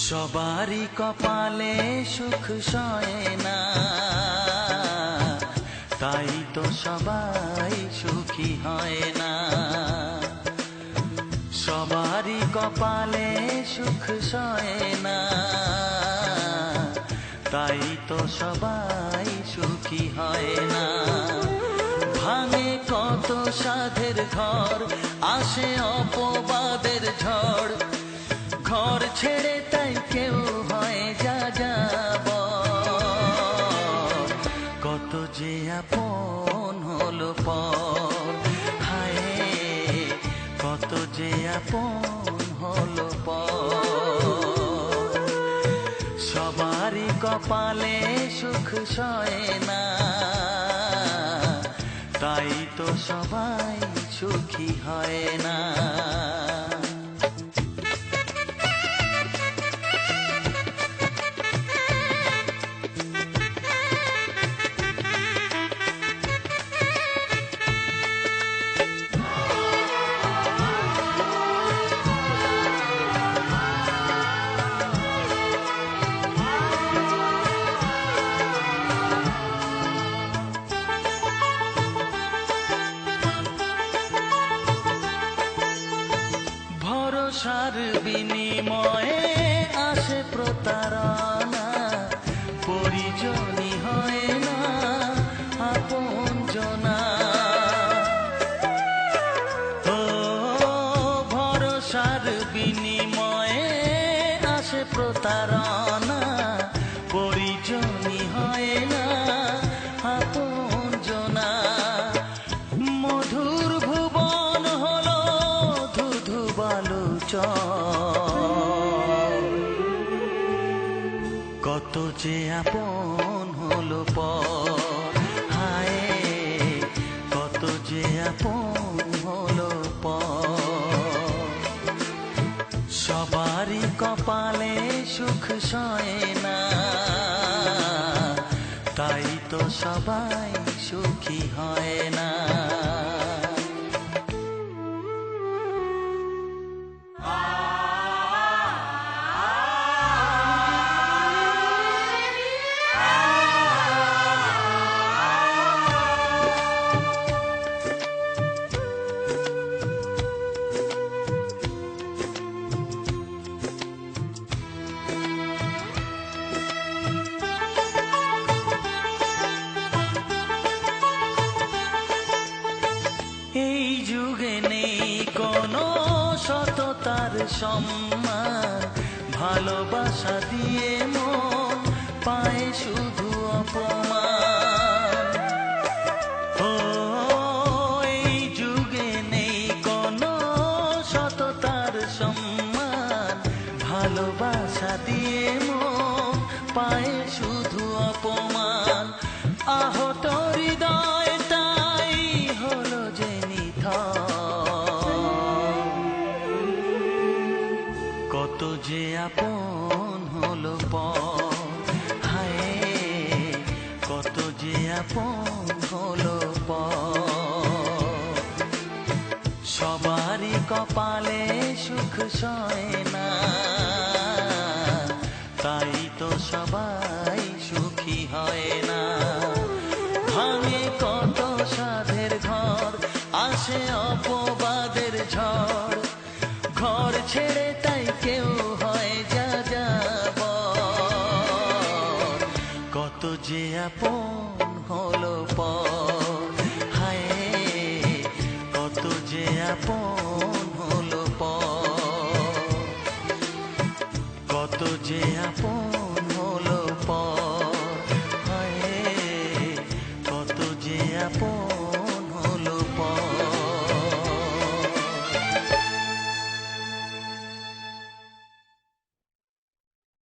সবারই কপালে সুখ সয় না, তাই তো সবাই সুখী হয় না। সবারই কপালে সুখ সয় না, তাই তো সবাই সুখী হয় না। ভাঙে কত সাধের ঘর, আসে অপবাদের ঝড়, ঘর ছেড়ে তাই কেউ হয় যাযাবর। কত যে আপন হলো পর, হায় কত যে আপন হলো পর। সবারই কপালে সুখ সয় না, তাই তো সবাই সুখী হয় না। ভরসার বিনিময়ে আসে প্রতারণা, পরিজনই হয় না আপনজনা। ও ভরসার বিনিময়ে আসে প্রতারণা, পরিজনই হয় না আপনজনা। মধুর ভুবন হলো ধুধু বালুচর, কত যে আপন হলো পর, হায় কত যে আপন হলো পর। সবারই কপালে সুখ সয় না, তাই তো সবাই সুখী হয় না। এই যুগে নেই কোনো সততার সম্মান, ভালোবাসা দিয়ে মন পায় শুধু অপমান। ও এই যুগে নেই কোনো সততার সম্মান, ভালোবাসা দিয়ে মন পায় শুধু অপমান। আহত হৃদয়টাই হলো যে কত যে আপন হলো পর, হায় কত যে আপন হলো পর। সবারই কপালে সুখ সয় না, তাই তো সবাই সুখী হয় না। ভাঙে কত সাধের ঘর, আসে অপবাদের ঝড়, ঘর ছেড়ে তাই কেউ হয় যাযাবর। কত যে আপন হলো পর।